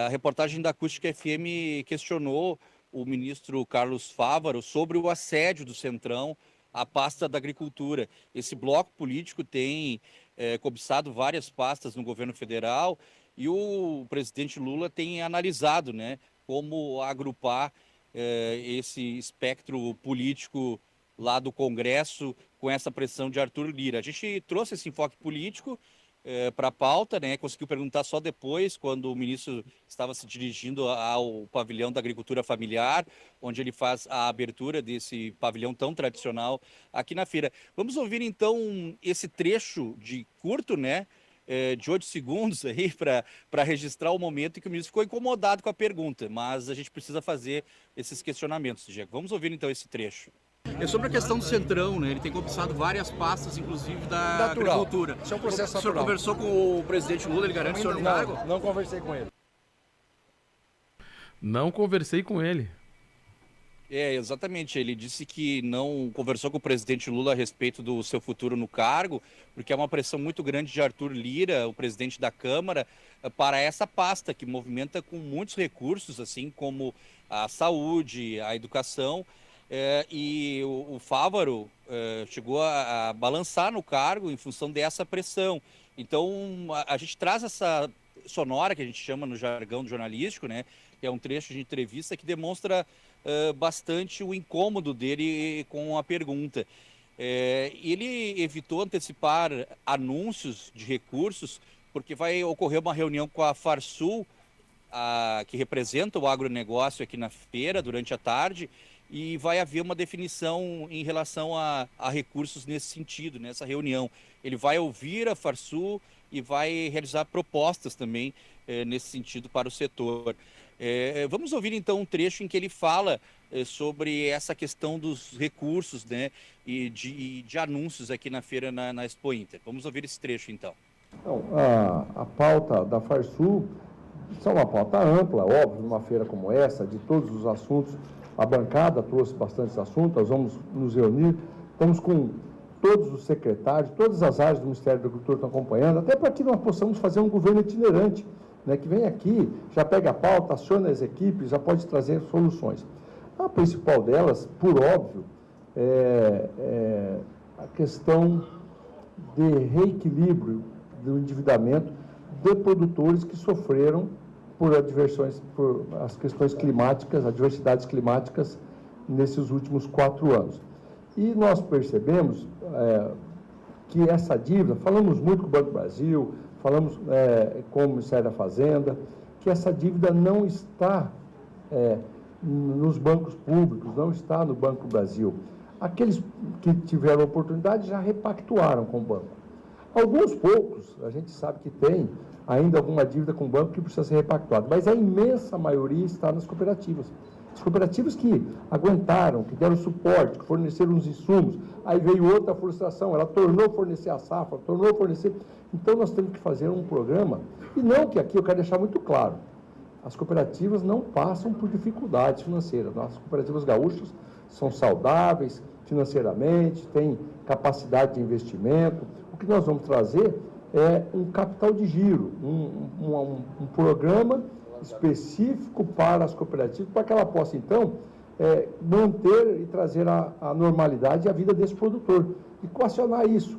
A reportagem da Acústica FM questionou o ministro Carlos Fávaro sobre o assédio do Centrão à pasta da Agricultura. Esse bloco político tem cobiçado várias pastas no governo federal e o presidente Lula tem analisado, né, como agrupar esse espectro político lá do Congresso com essa pressão de Arthur Lira. A gente trouxe esse enfoque político para a pauta, né? Conseguiu perguntar só depois, quando o ministro estava se dirigindo ao pavilhão da agricultura familiar, onde ele faz a abertura desse pavilhão tão tradicional aqui na feira. Vamos ouvir então esse trecho de curto, né? De 8 segundos aí para registrar o momento em que o ministro ficou incomodado com a pergunta, mas a gente precisa fazer esses questionamentos, Diego. Vamos ouvir então esse trecho. É sobre a questão do Centrão, né? Ele tem cobiçado várias pastas, inclusive da agricultura. Isso é um processo natural. O senhor conversou com o presidente Lula, ele garante o senhor no cargo? Não conversei com ele. Não conversei com ele. Exatamente. Ele disse que não conversou com o presidente Lula a respeito do seu futuro no cargo, porque é uma pressão muito grande de Arthur Lira, o presidente da Câmara, para essa pasta que movimenta com muitos recursos, assim como a saúde, a educação. E o Fávaro chegou a balançar no cargo em função dessa pressão. Então, a gente traz essa sonora, que a gente chama no jargão jornalístico, né? Que é um trecho de entrevista que demonstra bastante o incômodo dele com a pergunta. Ele evitou antecipar anúncios de recursos, porque vai ocorrer uma reunião com a Farsul, que representa o agronegócio aqui na feira, durante a tarde, e vai haver uma definição em relação a recursos nesse sentido, nessa reunião. Ele vai ouvir a Farsul e vai realizar propostas também nesse sentido para o setor. Vamos ouvir então um trecho em que ele fala sobre essa questão dos recursos, né, e de anúncios aqui na feira, na Expo Inter. Vamos ouvir esse trecho então. Então, a pauta da Farsul é uma pauta ampla, óbvio, numa feira como essa, de todos os assuntos. A bancada trouxe bastantes assuntos, nós vamos nos reunir, estamos com todos os secretários, todas as áreas do Ministério da Agricultura estão acompanhando, até para que nós possamos fazer um governo itinerante, né, que vem aqui, já pega a pauta, aciona as equipes, já pode trazer soluções. A principal delas, por óbvio, é a questão de reequilíbrio do endividamento de produtores que sofreram por as questões climáticas, adversidades climáticas nesses últimos 4 anos. E nós percebemos que essa dívida, falamos muito com o Banco do Brasil, falamos com o Ministério da Fazenda, que essa dívida não está nos bancos públicos, não está no Banco do Brasil. Aqueles que tiveram oportunidade já repactuaram com o banco. Alguns poucos, a gente sabe que tem ainda alguma dívida com o banco que precisa ser repactuada, mas a imensa maioria está nas cooperativas. As cooperativas que aguentaram, que deram suporte, que forneceram os insumos, aí veio outra frustração, ela tornou fornecer a safra, tornou fornecer... Então nós temos que fazer um programa, e não que aqui eu quero deixar muito claro, as cooperativas não passam por dificuldades financeiras, as cooperativas gaúchas são saudáveis financeiramente, têm capacidade de investimento. O que nós vamos trazer é um capital de giro, um programa específico para as cooperativas, para que ela possa, então, manter e trazer a normalidade à vida desse produtor. E equacionar isso,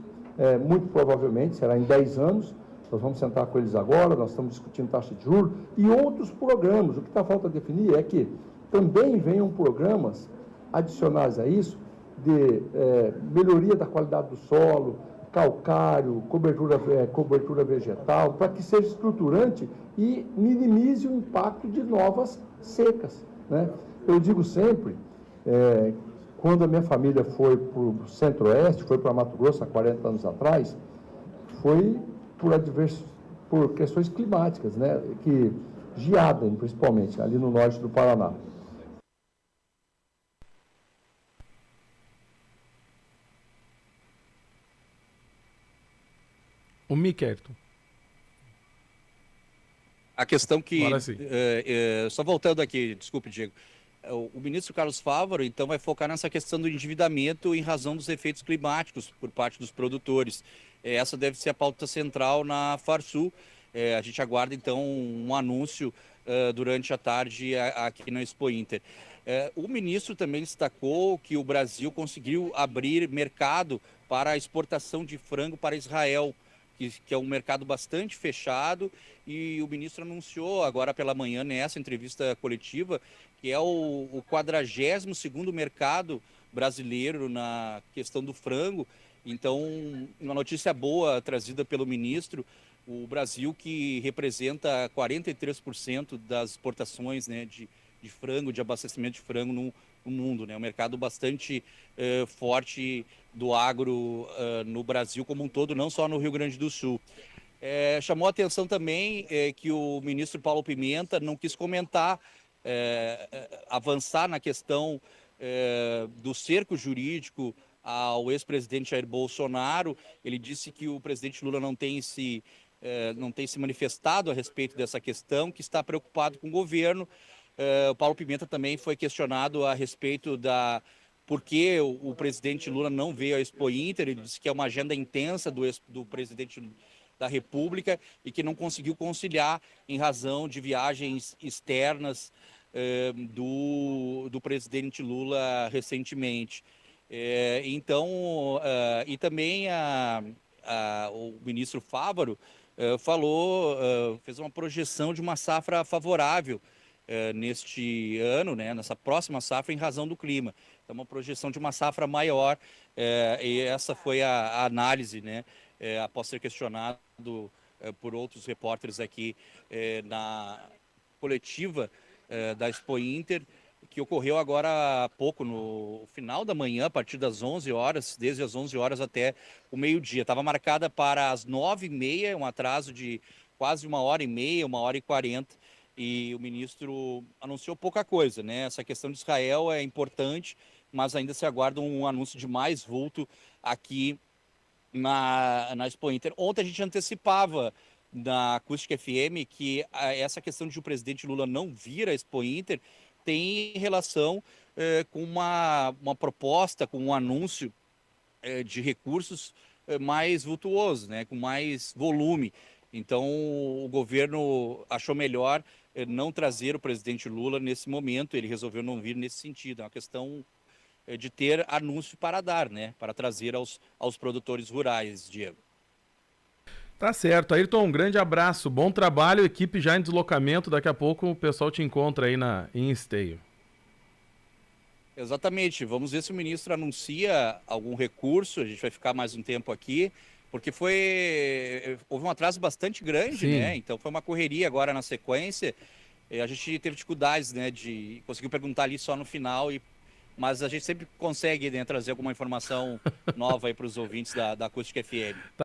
muito provavelmente, será em 10 anos, nós vamos sentar com eles agora, nós estamos discutindo taxa de juros e outros programas. O que está falta definir é que também venham programas adicionais a isso, de melhoria da qualidade do solo, calcário, cobertura vegetal, para que seja estruturante e minimize o impacto de novas secas, né? Eu digo sempre, quando a minha família foi para o Centro-Oeste, foi para Mato Grosso há 40 anos atrás, foi por questões climáticas, né? Geada, principalmente, ali no norte do Paraná. O Miquelto. A questão que... Agora sim. Só voltando aqui, desculpe, Diego. O ministro Carlos Fávaro, então, vai focar nessa questão do endividamento em razão dos efeitos climáticos por parte dos produtores. Essa deve ser a pauta central na Farsul. A gente aguarda, então, um anúncio durante a tarde aqui na Expo Inter. O ministro também destacou que o Brasil conseguiu abrir mercado para a exportação de frango para Israel, que é um mercado bastante fechado, e o ministro anunciou agora pela manhã, nessa entrevista coletiva, que é o 42º mercado brasileiro na questão do frango. Então, uma notícia boa trazida pelo ministro, o Brasil, que representa 43% das exportações, né, de frango, de abastecimento de frango no mundo, né? Um mercado bastante forte do agro no Brasil como um todo, não só no Rio Grande do Sul. Chamou a atenção também que o ministro Paulo Pimenta não quis comentar, avançar na questão do cerco jurídico ao ex-presidente Jair Bolsonaro. Ele disse que o presidente Lula não tem se manifestado a respeito dessa questão, que está preocupado com o governo. O Paulo Pimenta também foi questionado a respeito por que o presidente Lula não veio à Expo Inter. Ele disse que é uma agenda intensa do presidente da República e que não conseguiu conciliar em razão de viagens externas do presidente Lula recentemente. E também o ministro Fávaro fez uma projeção de uma safra favorável neste ano, né, nessa próxima safra, em razão do clima. Então, uma projeção de uma safra maior, e essa foi a análise, né, após ser questionado por outros repórteres aqui na coletiva da Expo Inter, que ocorreu agora há pouco, no final da manhã, a partir das 11 horas, desde as 11 horas até o meio-dia. Estava marcada para as 9h30, um atraso de quase 1h30, 1h40, e o ministro anunciou pouca coisa, né? Essa questão de Israel é importante, mas ainda se aguarda um anúncio de mais vulto aqui na Expo Inter. Ontem a gente antecipava na Acústica FM que essa questão de o presidente Lula não vir à Expo Inter tem relação com uma proposta, com um anúncio de recursos mais vultuoso, né, com mais volume. Então, o governo achou melhor não trazer o presidente Lula nesse momento. Ele resolveu não vir nesse sentido. É uma questão de ter anúncio para dar, né, para trazer aos produtores rurais, Diego. Tá certo. Ayrton, um grande abraço, bom trabalho, equipe já em deslocamento, daqui a pouco o pessoal te encontra aí em Esteio. Exatamente, vamos ver se o ministro anuncia algum recurso, a gente vai ficar mais um tempo aqui, porque houve um atraso bastante grande, Sim, né? Então foi uma correria agora na sequência, a gente teve dificuldades, né, conseguiu perguntar ali só no final, mas a gente sempre consegue, né, trazer alguma informação nova aí para os ouvintes da Acústica FM.